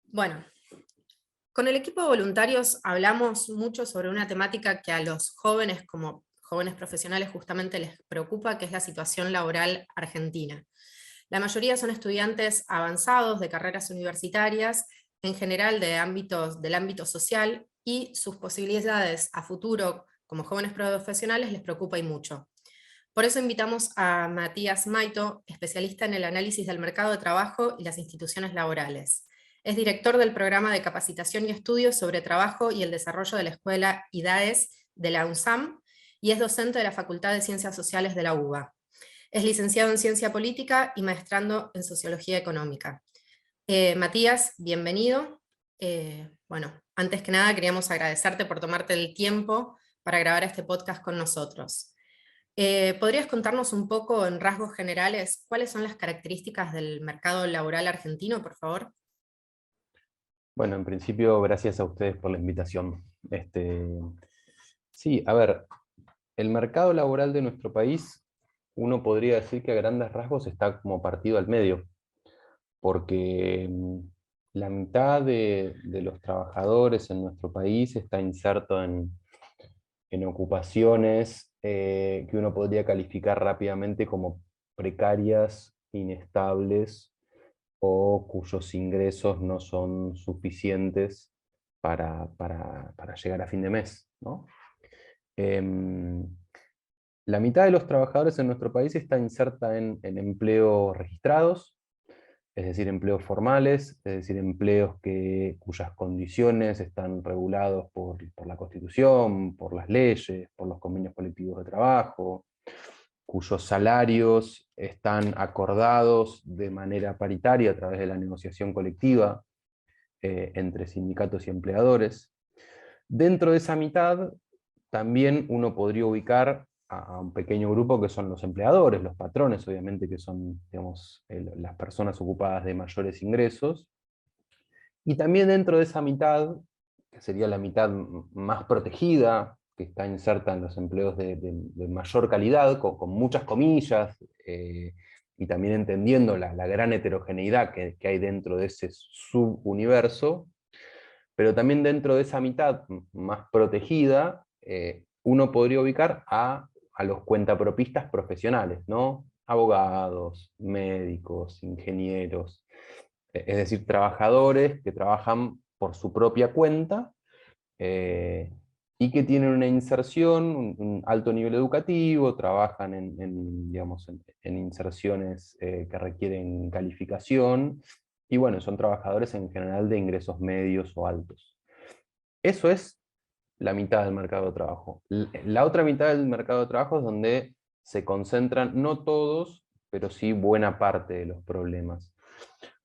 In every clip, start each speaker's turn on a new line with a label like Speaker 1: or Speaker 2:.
Speaker 1: Bueno, con el equipo de voluntarios hablamos mucho sobre una temática que a los jóvenes, como jóvenes profesionales, justamente les preocupa, que es la situación laboral argentina. La mayoría son estudiantes avanzados de carreras universitarias, en general del ámbito social, y sus posibilidades a futuro como jóvenes profesionales les preocupa y mucho. Por eso invitamos a Matías Maito, especialista en el análisis del mercado de trabajo y las instituciones laborales. Es director del programa de capacitación y estudios sobre trabajo y el desarrollo de la escuela IDAES de la UNSAM y es docente de la Facultad de Ciencias Sociales de la UBA. Es licenciado en Ciencia Política y maestrando en Sociología Económica. Matías, bienvenido. Bueno, antes que nada queríamos agradecerte por tomarte el tiempo para grabar este podcast con nosotros. ¿Podrías contarnos un poco en rasgos generales cuáles son las características del mercado laboral argentino, por favor?
Speaker 2: Bueno, en principio, gracias a ustedes por la invitación. Sí, a ver, el mercado laboral de nuestro país, uno podría decir que a grandes rasgos está como partido al medio, porque la mitad de los trabajadores en nuestro país está inserto en ocupaciones que uno podría calificar rápidamente como precarias, inestables, o cuyos ingresos no son suficientes para llegar a fin de mes, ¿no? Em, la mitad de los trabajadores en nuestro país está inserta en empleos registrados, es decir, empleos formales, es decir, empleos cuyas condiciones están regulados por la Constitución, por las leyes, por los convenios colectivos de trabajo, cuyos salarios están acordados de manera paritaria a través de la negociación colectiva entre sindicatos y empleadores. Dentro de esa mitad, también uno podría ubicar a un pequeño grupo que son los empleadores, los patrones, obviamente, que son, digamos, las personas ocupadas de mayores ingresos. Y también dentro de esa mitad, que sería la mitad más protegida, que está inserta en los empleos de mayor calidad, con muchas comillas, y también entendiendo la gran heterogeneidad que hay dentro de ese subuniverso, pero también dentro de esa mitad más protegida, uno podría ubicar a los cuentapropistas profesionales, ¿no? Abogados, médicos, ingenieros, es decir, trabajadores que trabajan por su propia cuenta eh, y que tienen una inserción, un alto nivel educativo, trabajan digamos, en inserciones que requieren calificación, y bueno, son trabajadores en general de ingresos medios o altos. Eso es la mitad del mercado de trabajo. La otra mitad del mercado de trabajo es donde se concentran, no todos, pero sí buena parte de los problemas.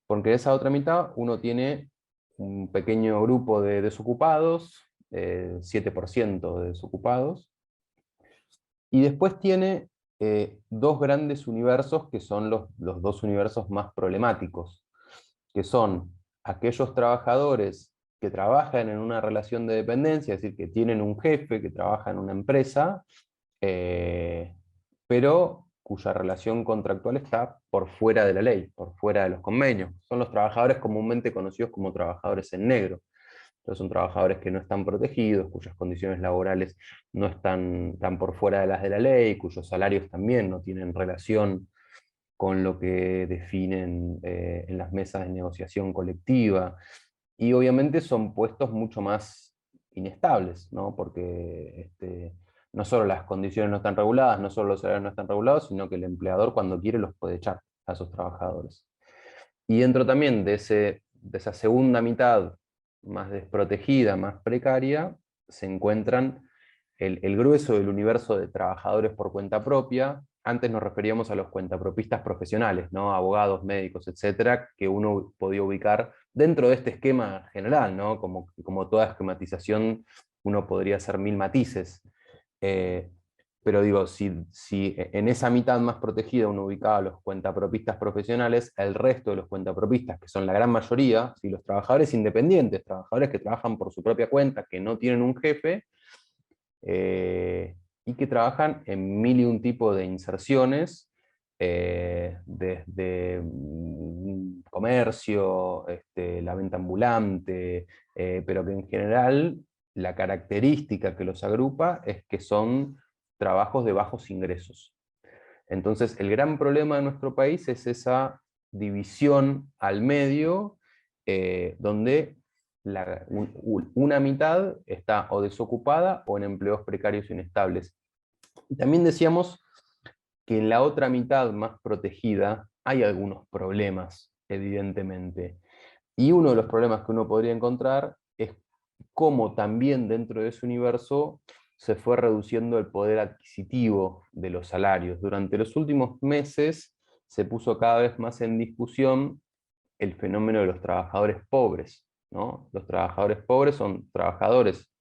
Speaker 2: Porque de esa otra mitad uno tiene un pequeño grupo de desocupados, 7% de desocupados, y después tiene dos grandes universos que son los dos universos más problemáticos, que son aquellos trabajadores que trabajan en una relación de dependencia, es decir, que tienen un jefe que trabaja en una empresa, eh, pero cuya relación contractual está por fuera de la ley, por fuera de los convenios. Son los trabajadores comúnmente conocidos como trabajadores en negro. Entonces son trabajadores que no están protegidos, cuyas condiciones laborales no están por fuera de las de la ley, cuyos salarios también no tienen relación con lo que definen en las mesas de negociación colectiva. Y obviamente son puestos mucho más inestables, ¿no? Porque no solo las condiciones no están reguladas, no solo los salarios no están regulados, sino que el empleador cuando quiere los puede echar a esos trabajadores. Y dentro también de esa segunda mitad más desprotegida, más precaria, se encuentran el grueso del universo de trabajadores por cuenta propia. Antes nos referíamos a los cuentapropistas profesionales, ¿no? Abogados, médicos, etcétera, que uno podía ubicar dentro de este esquema general, ¿no? Como toda esquematización, uno podría hacer mil matices. Eh, pero digo, si en esa mitad más protegida uno ubicaba a los cuentapropistas profesionales, el resto de los cuentapropistas, que son la gran mayoría, si los trabajadores independientes, trabajadores que trabajan por su propia cuenta, que no tienen un jefe, y que trabajan en mil y un tipo de inserciones, desde comercio, la venta ambulante, pero que en general la característica que los agrupa es que son trabajos de bajos ingresos. Entonces, el gran problema de nuestro país es esa división al medio, donde una mitad está o desocupada o en empleos precarios e inestables. Y también decíamos que en la otra mitad más protegida hay algunos problemas, evidentemente. Y uno de los problemas que uno podría encontrar es cómo también dentro de ese universo se fue reduciendo el poder adquisitivo de los salarios. Durante los últimos meses se puso cada vez más en discusión el fenómeno de los trabajadores pobres, ¿no? Los trabajadores pobres son trabajadores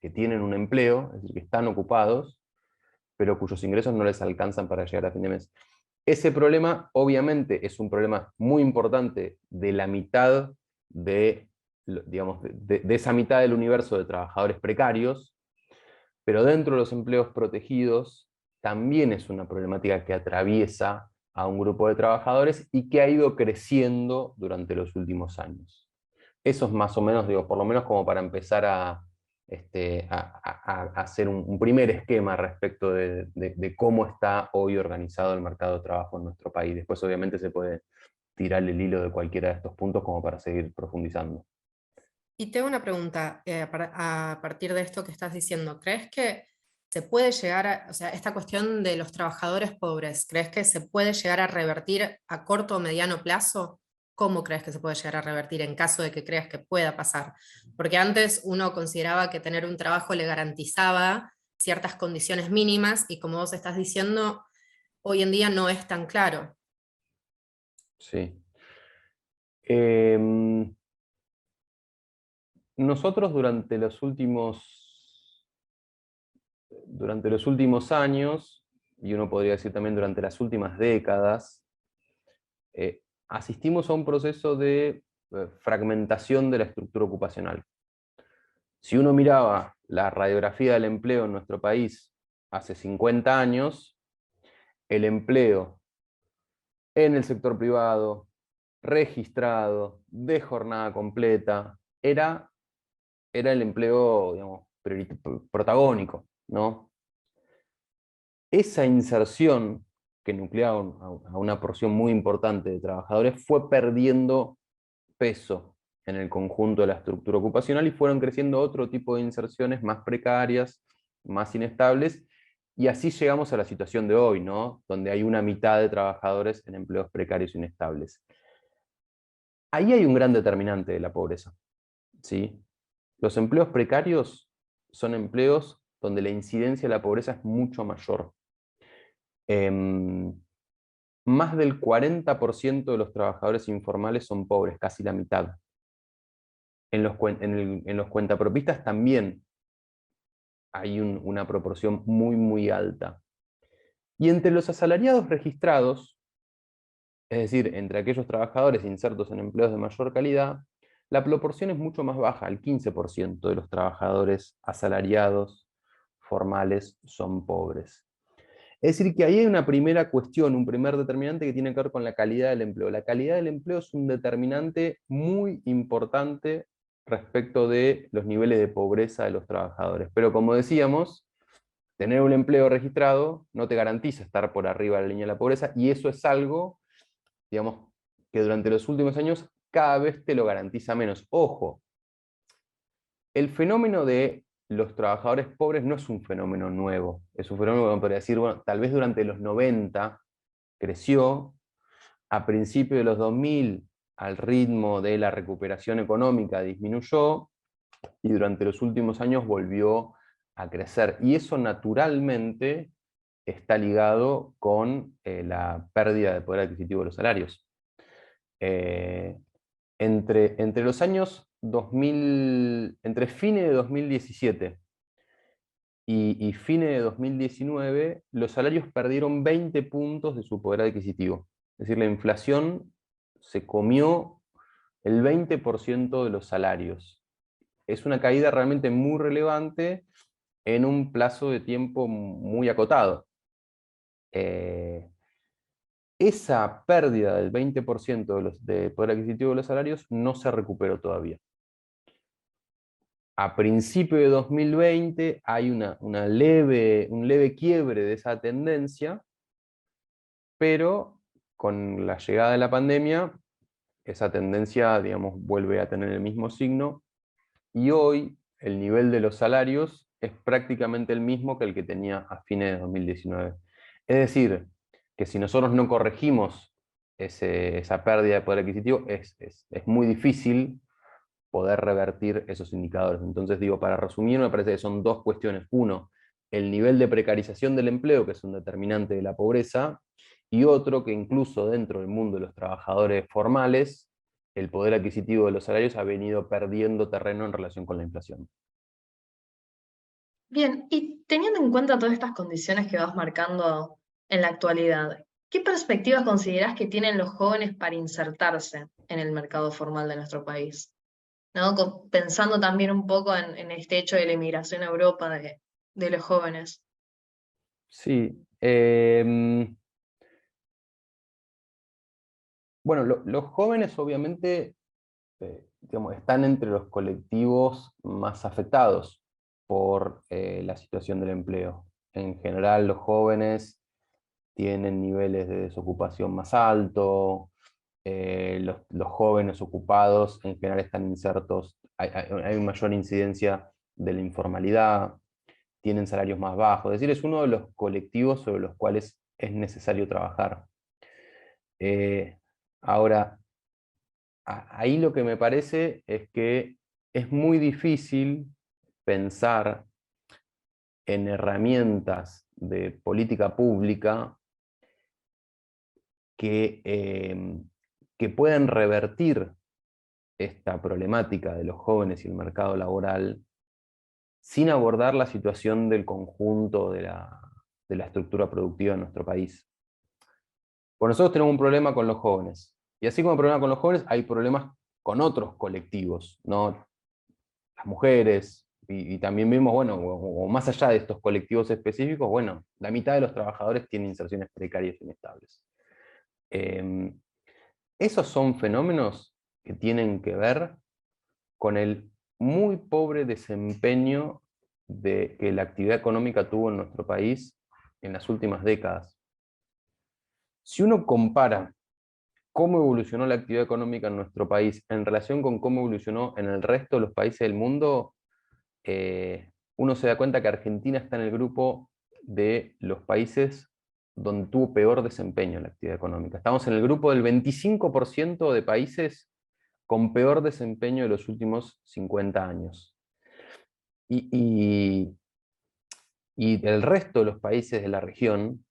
Speaker 2: que tienen un empleo, es decir, que están ocupados, pero cuyos ingresos no les alcanzan para llegar a fin de mes. Ese problema, obviamente, es un problema muy importante de la mitad digamos, de esa mitad del universo de trabajadores precarios, pero dentro de los empleos protegidos también es una problemática que atraviesa a un grupo de trabajadores y que ha ido creciendo durante los últimos años. Eso es más o menos, digo, por lo menos como para empezar a hacer un primer esquema respecto de cómo está hoy organizado el mercado de trabajo en nuestro país. Después obviamente se puede tirar el hilo de cualquiera de estos puntos como para seguir profundizando.
Speaker 1: Y tengo una pregunta a partir de esto que estás diciendo. ¿Crees que se puede llegar a, o sea, esta cuestión de los trabajadores pobres, ¿crees que se puede llegar a revertir a corto o mediano plazo? ¿Cómo crees que se puede llegar a revertir en caso de que creas que pueda pasar? Porque antes uno consideraba que tener un trabajo le garantizaba ciertas condiciones mínimas y como vos estás diciendo, hoy en día no es tan claro.
Speaker 2: Sí. Nosotros durante los últimos años, y uno podría decir también durante las últimas décadas, asistimos a un proceso de fragmentación de la estructura ocupacional. Si uno miraba la radiografía del empleo en nuestro país hace 50 años, el empleo en el sector privado, registrado, de jornada completa, era el empleo, digamos, protagónico, ¿no? Esa inserción que nucleaba a una porción muy importante de trabajadores fue perdiendo peso en el conjunto de la estructura ocupacional y fueron creciendo otro tipo de inserciones más precarias, más inestables, y así llegamos a la situación de hoy, ¿no? Donde hay una mitad de trabajadores en empleos precarios e inestables. Ahí hay un gran determinante de la pobreza, ¿sí? Los empleos precarios son empleos donde la incidencia de la pobreza es mucho mayor. Más del 40% de los trabajadores informales son pobres, casi la mitad. En los cuentapropistas también hay una proporción muy, muy alta. Y entre los asalariados registrados, es decir, entre aquellos trabajadores insertos en empleos de mayor calidad, la proporción es mucho más baja, el 15% de los trabajadores asalariados formales son pobres. Es decir, que ahí hay una primera cuestión, un primer determinante que tiene que ver con la calidad del empleo. La calidad del empleo es un determinante muy importante respecto de los niveles de pobreza de los trabajadores. Pero como decíamos, tener un empleo registrado no te garantiza estar por arriba de la línea de la pobreza, y eso es algo, digamos, que durante los últimos años cada vez te lo garantiza menos. Ojo, el fenómeno de los trabajadores pobres no es un fenómeno nuevo, es un fenómeno que podría decir, bueno, tal vez durante los 90 creció, a principios de los 2000 al ritmo de la recuperación económica disminuyó, y durante los últimos años volvió a crecer. Y eso naturalmente está ligado con la pérdida de poder adquisitivo de los salarios. Entre los años 2000, entre fines de 2017 y fines de 2019, los salarios perdieron 20 puntos de su poder adquisitivo. Es decir, la inflación se comió el 20% de los salarios. Es una caída realmente muy relevante en un plazo de tiempo muy acotado. esa pérdida del 20% de poder adquisitivo de los salarios no se recuperó todavía. A principio de 2020 hay un leve quiebre de esa tendencia, pero con la llegada de la pandemia, esa tendencia, digamos, vuelve a tener el mismo signo, y hoy el nivel de los salarios es prácticamente el mismo que el que tenía a fines de 2019. Es decir, que si nosotros no corregimos esa pérdida de poder adquisitivo, es muy difícil poder revertir esos indicadores. Entonces, digo, para resumir, me parece que son dos cuestiones. Uno, el nivel de precarización del empleo, que es un determinante de la pobreza, y otro, que incluso dentro del mundo de los trabajadores formales, el poder adquisitivo de los salarios ha venido perdiendo terreno en relación con la inflación.
Speaker 3: Bien, y teniendo en cuenta todas estas condiciones que vas marcando en la actualidad, ¿qué perspectivas considerás que tienen los jóvenes para insertarse en el mercado formal de nuestro país? ¿No? Pensando también un poco en este hecho de la inmigración a Europa de los jóvenes.
Speaker 2: Sí. Bueno, los jóvenes obviamente digamos, están entre los colectivos más afectados por la situación del empleo. En general, los jóvenes tienen niveles de desocupación más altos, los jóvenes ocupados en general están insertos, hay mayor incidencia de la informalidad, tienen salarios más bajos, es decir, es uno de los colectivos sobre los cuales es necesario trabajar. Ahora, ahí lo que me parece es que es muy difícil pensar en herramientas de política pública que puedan revertir esta problemática de los jóvenes y el mercado laboral sin abordar la situación del conjunto de la estructura productiva de nuestro país. Pues nosotros tenemos un problema con los jóvenes. Y así como hay problema con los jóvenes, hay problemas con otros colectivos, ¿no? Las mujeres, y también vemos, bueno, o más allá de estos colectivos específicos, bueno, la mitad de los trabajadores tienen inserciones precarias e inestables. Esos son fenómenos que tienen que ver con el muy pobre desempeño que la actividad económica tuvo en nuestro país en las últimas décadas. Si uno compara cómo evolucionó la actividad económica en nuestro país en relación con cómo evolucionó en el resto de los países del mundo, uno se da cuenta que Argentina está en el grupo de los países donde tuvo peor desempeño en la actividad económica. Estamos en el grupo del 25% de países con peor desempeño de los últimos 50 años. Y el resto de los países de la región,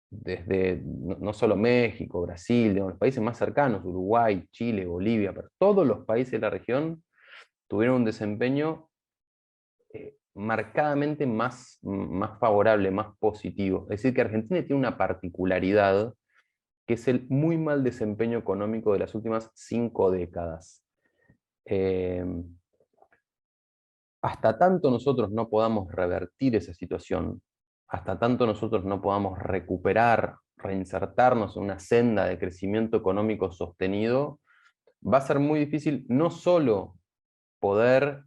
Speaker 2: desde no solo México, Brasil, digamos, los países más cercanos, Uruguay, Chile, Bolivia, pero todos los países de la región tuvieron un desempeño marcadamente más favorable, más positivo. Es decir, que Argentina tiene una particularidad que es el muy mal desempeño económico de las últimas 5 décadas. Hasta tanto nosotros no podamos revertir esa situación, hasta tanto nosotros no podamos recuperar, reinsertarnos en una senda de crecimiento económico sostenido, va a ser muy difícil no solo poder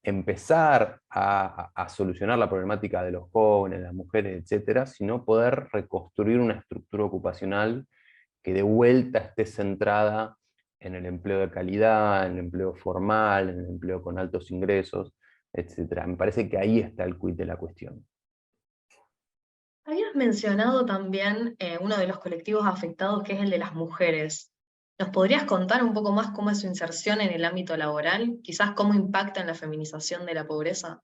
Speaker 2: empezar a solucionar la problemática de los jóvenes, las mujeres, etcétera, sino poder reconstruir una estructura ocupacional que de vuelta esté centrada en el empleo de calidad, en el empleo formal, en el empleo con altos ingresos, etcétera. Me parece que ahí está el quid de la cuestión.
Speaker 3: Habías mencionado también uno de los colectivos afectados, que es el de las mujeres. ¿Nos podrías contar un poco más cómo es su inserción en el ámbito laboral? Quizás cómo impacta en la feminización de la pobreza.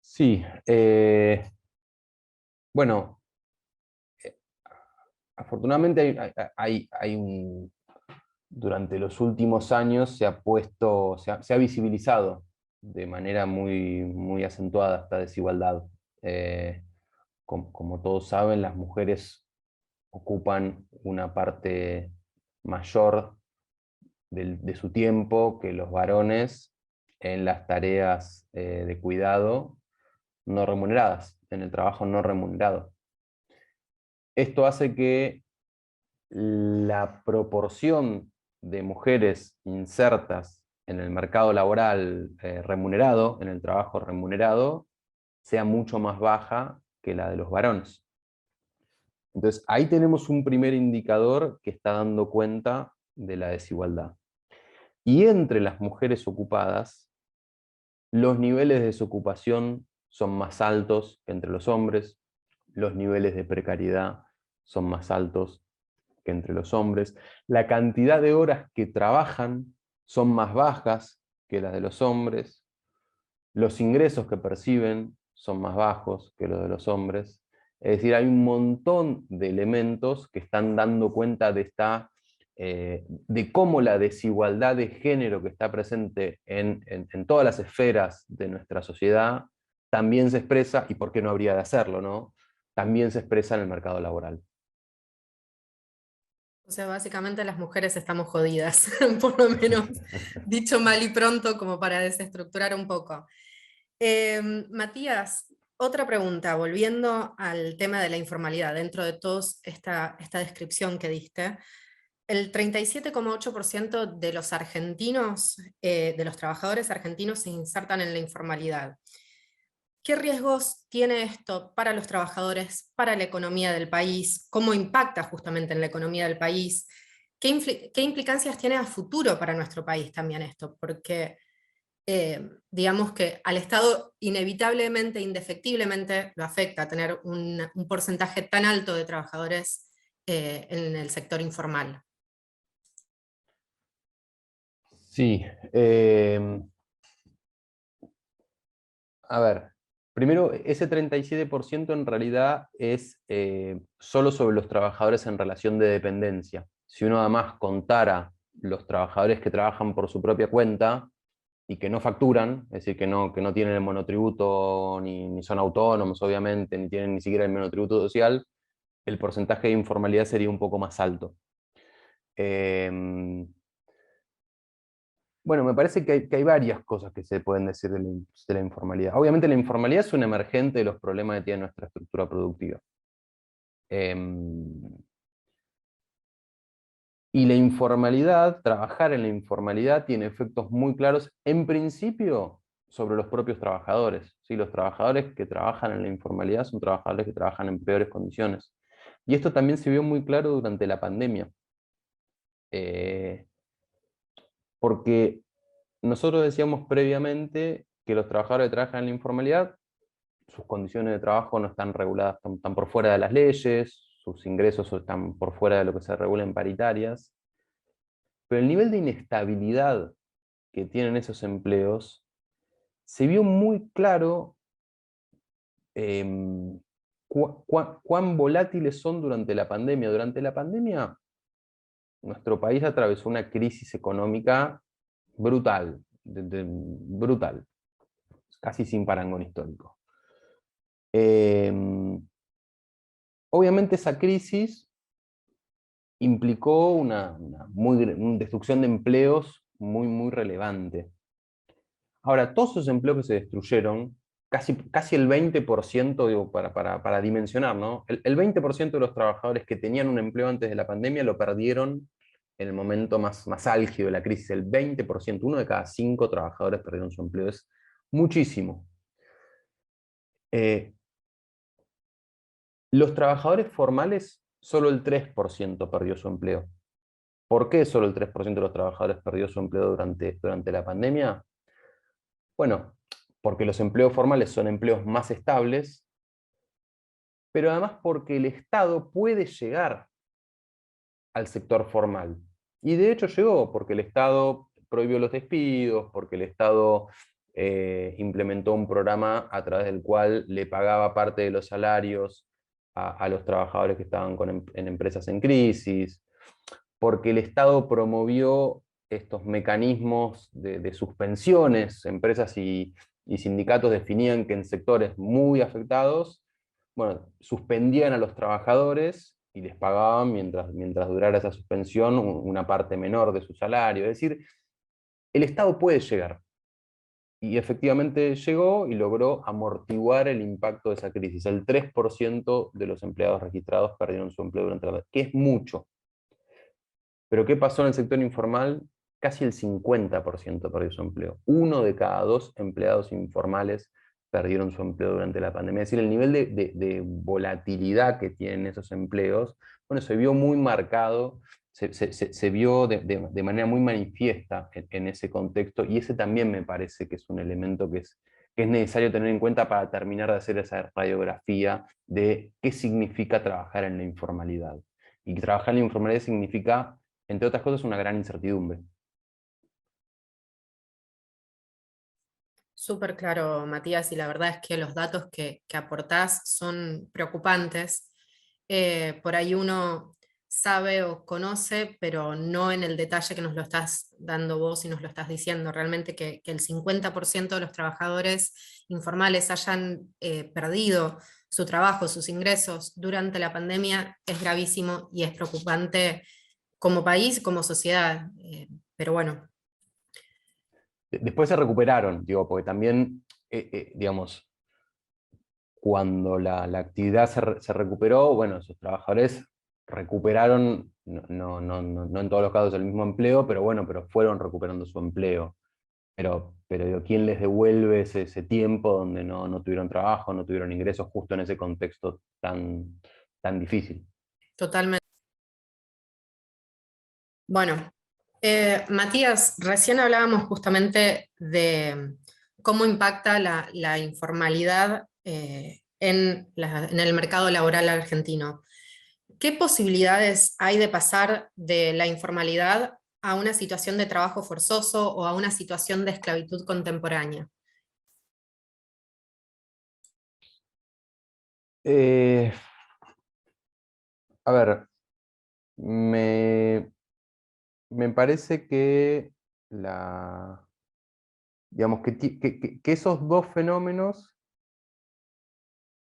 Speaker 2: Sí, bueno, afortunadamente durante los últimos años se ha visibilizado de manera muy acentuada esta desigualdad. Como todos saben, las mujeres ocupan una parte mayor de su tiempo que los varones en las tareas de cuidado no remuneradas, en el trabajo no remunerado. Esto hace que la proporción de mujeres insertas en el mercado laboral remunerado, en el trabajo remunerado, sea mucho más baja que la de los varones. Entonces, ahí tenemos un primer indicador que está dando cuenta de la desigualdad. Y entre las mujeres ocupadas, los niveles de desocupación son más altos que entre los hombres, los niveles de precariedad son más altos que entre los hombres, la cantidad de horas que trabajan son más bajas que las de los hombres, los ingresos que perciben son más bajos que los de los hombres. Es decir, hay un montón de elementos que están dando cuenta de cómo la desigualdad de género que está presente en todas las esferas de nuestra sociedad también se expresa, y por qué no habría de hacerlo, ¿no? También se expresa en el mercado laboral.
Speaker 1: O sea, básicamente las mujeres estamos jodidas, por lo menos dicho mal y pronto, como para desestructurar un poco. Matías, otra pregunta, volviendo al tema de la informalidad, dentro de toda esta descripción que diste, el 37,8% de los argentinos, de los trabajadores argentinos se insertan en la informalidad. ¿Qué riesgos tiene esto para los trabajadores, para la economía del país? ¿Cómo impacta justamente en la economía del país? ¿Qué implicancias tiene a futuro para nuestro país también esto? Porque digamos que al Estado inevitablemente, indefectiblemente lo afecta tener un porcentaje tan alto de trabajadores en el sector informal.
Speaker 2: Sí, a ver, primero, ese 37% en realidad es solo sobre los trabajadores en relación de dependencia. Si uno además contara los trabajadores que trabajan por su propia cuenta y que no facturan, es decir, que no tienen el monotributo, ni son autónomos, obviamente, ni tienen ni siquiera el monotributo social, el porcentaje de informalidad sería un poco más alto. Bueno, me parece que hay varias cosas que se pueden decir de la informalidad. Obviamente la informalidad es un emergente de los problemas que tiene nuestra estructura productiva. Y la informalidad, trabajar en la informalidad tiene efectos muy claros, en principio, sobre los propios trabajadores. ¿Sí? Los trabajadores que trabajan en la informalidad son trabajadores que trabajan en peores condiciones. Y esto también se vio muy claro durante la pandemia. Porque nosotros decíamos previamente que los trabajadores que trabajan en la informalidad, sus condiciones de trabajo no están reguladas, están por fuera de las leyes, sus ingresos están por fuera de lo que se regula en paritarias, pero el nivel de inestabilidad que tienen esos empleos se vio muy claro cuán volátiles son durante la pandemia. Durante la pandemia, nuestro país atravesó una crisis económica brutal, brutal, casi sin parangón histórico. Obviamente esa crisis implicó una destrucción de empleos muy relevante. Ahora, todos esos empleos que se destruyeron, casi el 20%, digo, para dimensionar, ¿no? El 20% de los trabajadores que tenían un empleo antes de la pandemia lo perdieron en el momento más álgido de la crisis. El 20%, 1 de cada 5 trabajadores perdieron su empleo. Es muchísimo. Los trabajadores formales, solo el 3% perdió su empleo. ¿Por qué solo el 3% de los trabajadores perdió su empleo durante la pandemia? Bueno, porque los empleos formales son empleos más estables, pero además porque el Estado puede llegar al sector formal. Y de hecho llegó, porque el Estado prohibió los despidos, porque el Estado implementó un programa a través del cual le pagaba parte de los salarios a los trabajadores que estaban en empresas en crisis, porque el Estado promovió estos mecanismos de suspensiones. Empresas y sindicatos definían que en sectores muy afectados, bueno, suspendían a los trabajadores y les pagaban mientras durara esa suspensión una parte menor de su salario. Es decir, el Estado puede llegar. y efectivamente llegó y logró amortiguar el impacto de esa crisis. El 3% de los empleados registrados perdieron su empleo durante la pandemia, que es mucho. Pero ¿qué pasó en el sector informal? Casi el 50% perdió su empleo. 1 de cada 2 empleados informales perdieron su empleo durante la pandemia. Es decir, el nivel de volatilidad que tienen esos empleos, bueno, se vio muy marcado, se vio de manera muy manifiesta en ese contexto, y ese también me parece que es un elemento que es necesario tener en cuenta para terminar de hacer esa radiografía de qué significa trabajar en la informalidad. Y trabajar en la informalidad significa, entre otras cosas, una gran incertidumbre.
Speaker 1: Súper claro, Matías, y la verdad es que los datos que aportás son preocupantes. Por ahí uno sabe o conoce, pero no en el detalle que nos lo estás dando vos y nos lo estás diciendo. Realmente que el 50% de los trabajadores informales hayan perdido su trabajo, sus ingresos durante la pandemia es gravísimo y es preocupante como país, como sociedad. Pero bueno,
Speaker 2: Después se recuperaron, digo, porque también, digamos, cuando la actividad se recuperó, bueno, esos trabajadores recuperaron, no en todos los casos el mismo empleo, pero bueno, pero fueron recuperando su empleo. Pero digo, ¿quién les devuelve ese tiempo donde no tuvieron trabajo, no tuvieron ingresos justo en ese contexto tan difícil?
Speaker 1: totalmente. Bueno, Matías, recién hablábamos justamente de cómo impacta la informalidad en el mercado laboral argentino. ¿Qué posibilidades hay de pasar de la informalidad a una situación de trabajo forzoso o a una situación de esclavitud contemporánea?
Speaker 2: Eh, a ver, me parece que digamos que esos dos fenómenos,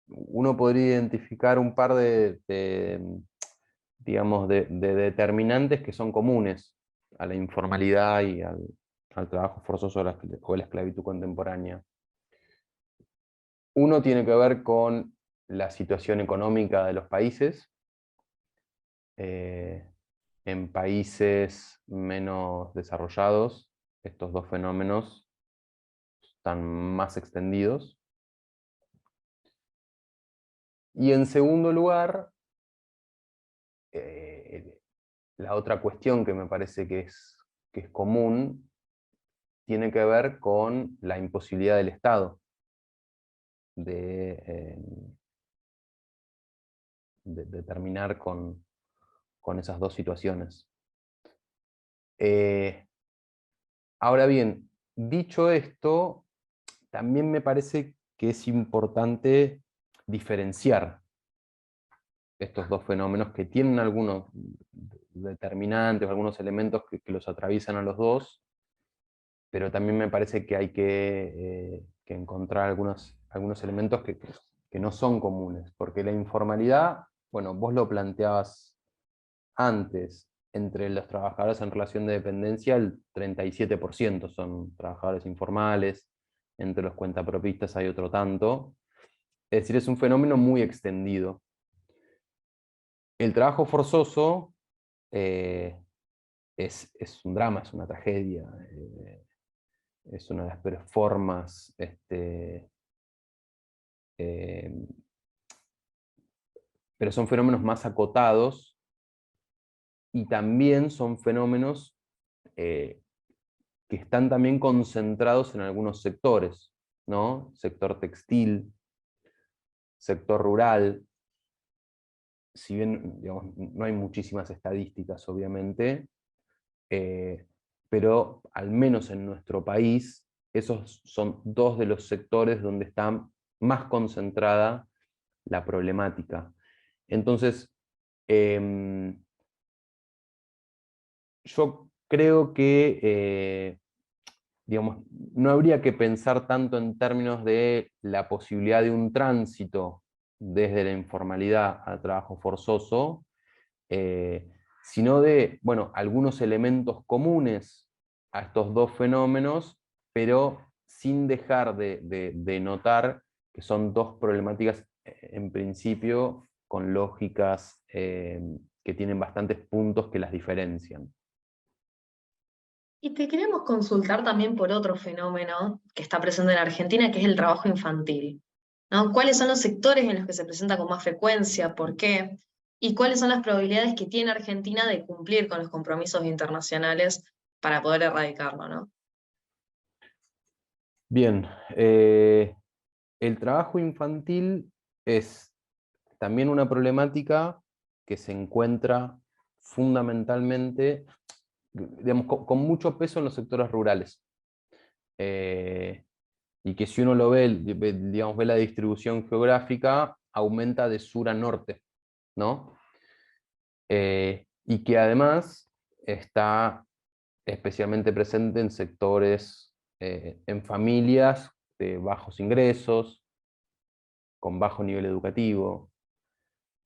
Speaker 2: uno podría identificar un par digamos, de determinantes que son comunes a la informalidad y al trabajo forzoso o a la esclavitud contemporánea. Uno tiene que ver con la situación económica de los países. En países menos desarrollados, estos dos fenómenos están más extendidos. Y en segundo lugar, la otra cuestión que me parece que es común tiene que ver con la imposibilidad del Estado de, de terminar con esas dos situaciones. Ahora bien, dicho esto, también me parece que es importante diferenciar estos dos fenómenos que tienen algunos determinantes, algunos elementos que los atraviesan a los dos, pero también me parece que hay que encontrar algunos elementos que no son comunes, porque la informalidad, bueno, vos lo planteabas antes, entre los trabajadores en relación de dependencia, el 37% son trabajadores informales, entre los cuentapropistas hay otro tanto, es decir, es un fenómeno muy extendido. El trabajo forzoso es un drama, es una tragedia, es una de las peores formas, eh, pero son fenómenos más acotados y también son fenómenos que están también concentrados en algunos sectores, ¿no? Sector textil, sector rural. Si bien, digamos, no hay muchísimas estadísticas, obviamente, pero al menos en nuestro país, esos son dos de los sectores donde está más concentrada la problemática. Entonces, yo creo que digamos, no habría que pensar tanto en términos de la posibilidad de un tránsito desde la informalidad al trabajo forzoso, sino de, bueno, algunos elementos comunes a estos dos fenómenos, pero sin dejar de notar que son dos problemáticas, en principio, con lógicas que tienen bastantes puntos que las diferencian.
Speaker 3: Y te queremos consultar también por otro fenómeno que está presente en Argentina, que es el trabajo infantil, ¿no? ¿Cuáles son los sectores en los que se presenta con más frecuencia? ¿Por qué? ¿Y cuáles son las probabilidades que tiene Argentina de cumplir con los compromisos internacionales para poder erradicarlo, ¿no?
Speaker 2: Bien, el trabajo infantil es también una problemática que se encuentra fundamentalmente, digamos, con mucho peso en los sectores rurales. Y que si uno lo ve, digamos, ve la distribución geográfica, aumenta de sur a norte, ¿no? Y que además está especialmente presente en sectores, en familias de bajos ingresos, con bajo nivel educativo.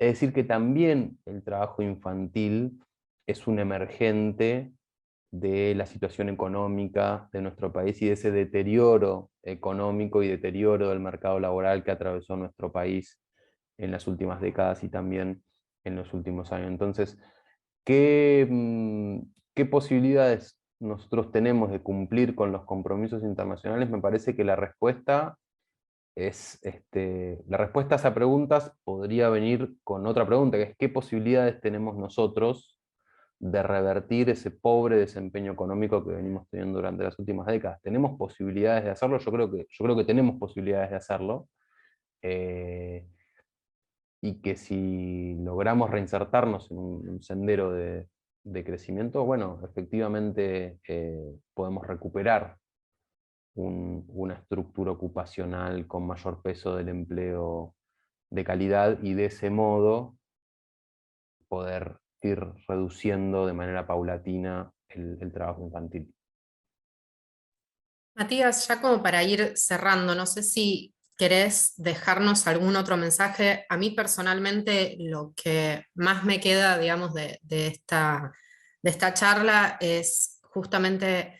Speaker 2: Es decir, que también el trabajo infantil es un emergente de la situación económica de nuestro país y de ese deterioro económico y deterioro del mercado laboral que atravesó nuestro país en las últimas décadas y también en los últimos años. Entonces, ¿qué posibilidades nosotros tenemos de cumplir con los compromisos internacionales? Me parece que la respuesta la respuesta a esa pregunta podría venir con otra pregunta, que es ¿qué posibilidades tenemos nosotros de revertir ese pobre desempeño económico que venimos teniendo durante las últimas décadas? ¿Tenemos posibilidades de hacerlo? Yo creo que tenemos posibilidades de hacerlo. Y que si logramos reinsertarnos en un sendero de crecimiento, bueno, efectivamente podemos recuperar una estructura ocupacional con mayor peso del empleo de calidad y de ese modo poder ir reduciendo de manera paulatina el trabajo infantil.
Speaker 1: Matías, ya como para ir cerrando, no sé si querés dejarnos algún otro mensaje. A mí personalmente lo que más me queda, digamos, de esta charla es justamente,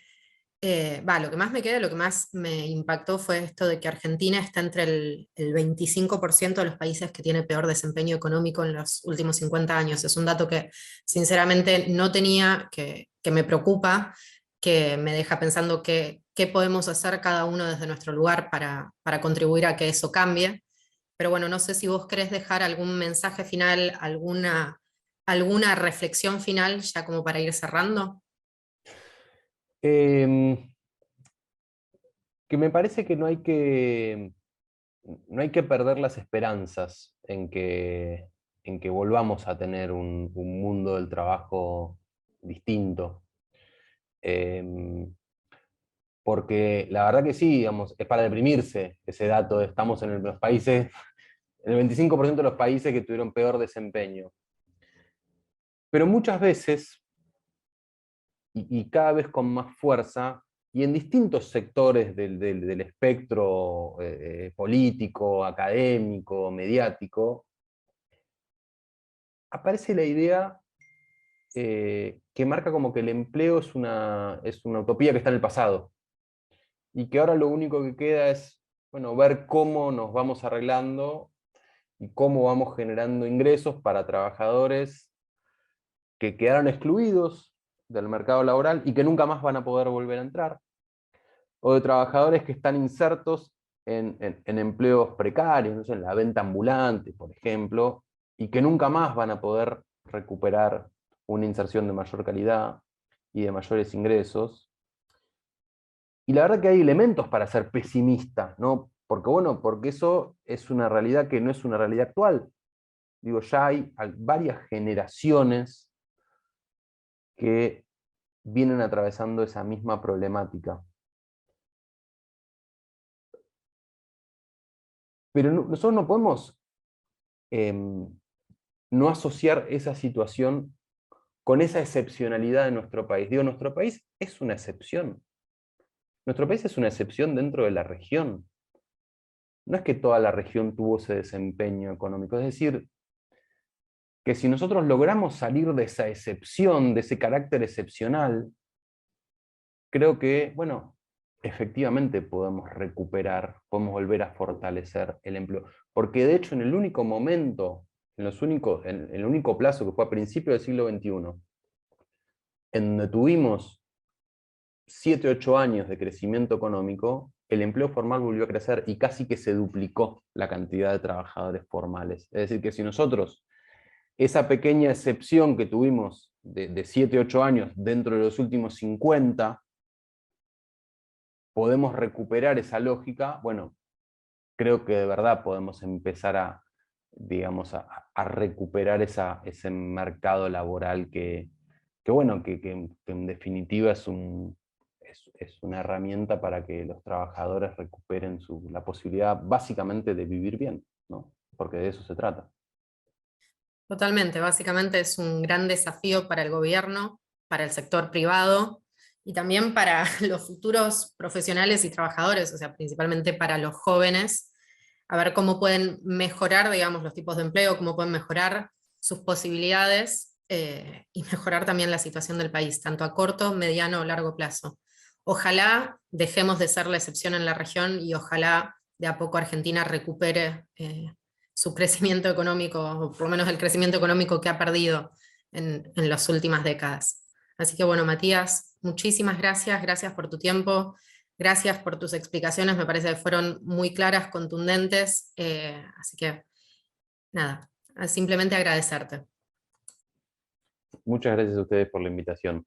Speaker 1: lo que más me queda, lo que más me impactó fue esto de que Argentina está entre el 25% de los países que tiene peor desempeño económico en los últimos 50 años. Es un dato que sinceramente no tenía, que me preocupa, que me deja pensando qué podemos hacer cada uno desde nuestro lugar para contribuir a que eso cambie. Pero bueno, no sé si vos querés dejar algún mensaje final, alguna reflexión final, ya como para ir cerrando.
Speaker 2: Que me parece que no hay que perder las esperanzas en que volvamos a tener un mundo del trabajo distinto. Porque la verdad que sí, digamos, es para deprimirse ese dato, estamos en los países, en el 25% de los países que tuvieron peor desempeño. Pero muchas veces, y cada vez con más fuerza, y en distintos sectores del espectro político, académico, mediático, aparece la idea que marca como que el empleo es una utopía que está en el pasado, y que ahora lo único que queda es, bueno, ver cómo nos vamos arreglando y cómo vamos generando ingresos para trabajadores que quedaron excluidos del mercado laboral y que nunca más van a poder volver a entrar, o de trabajadores que están insertos en empleos precarios, no sé, en la venta ambulante, por ejemplo, y que nunca más van a poder recuperar una inserción de mayor calidad y de mayores ingresos. Y la verdad que hay elementos para ser pesimista, ¿no? Porque bueno, porque eso es una realidad que no es una realidad actual. Digo, ya hay varias generaciones que vienen atravesando esa misma problemática. Pero nosotros no podemos no asociar esa situación con esa excepcionalidad de nuestro país. Digo, nuestro país es una excepción. Nuestro país es una excepción dentro de la región. No es que toda la región tuvo ese desempeño económico. Es decir, que si nosotros logramos salir de esa excepción, de ese carácter excepcional, creo que, bueno, efectivamente podemos recuperar, podemos volver a fortalecer el empleo. Porque de hecho en el único momento, en el único plazo que fue a principios del siglo XXI, en donde tuvimos 7, 8 años de crecimiento económico, el empleo formal volvió a crecer y casi que se duplicó la cantidad de trabajadores formales. Es decir, que si nosotros, esa pequeña excepción que tuvimos de 7, 8 años dentro de los últimos 50, podemos recuperar esa lógica, bueno, creo que de verdad podemos empezar a, digamos, a recuperar ese mercado laboral bueno, que en definitiva es una herramienta para que los trabajadores recuperen la posibilidad básicamente de vivir bien, ¿no? Porque de eso se trata.
Speaker 1: Totalmente, básicamente es un gran desafío para el gobierno, para el sector privado y también para los futuros profesionales y trabajadores, o sea, principalmente para los jóvenes, a ver cómo pueden mejorar, digamos, los tipos de empleo, cómo pueden mejorar sus posibilidades y mejorar también la situación del país, tanto a corto, mediano o largo plazo. Ojalá dejemos de ser la excepción en la región y ojalá de a poco Argentina recupere su crecimiento económico, o por lo menos el crecimiento económico que ha perdido en las últimas décadas. Así que bueno, Matías, muchísimas gracias, gracias por tu tiempo, gracias por tus explicaciones, me parece que fueron muy claras, contundentes, así que nada, simplemente agradecerte.
Speaker 2: Muchas gracias a ustedes por la invitación.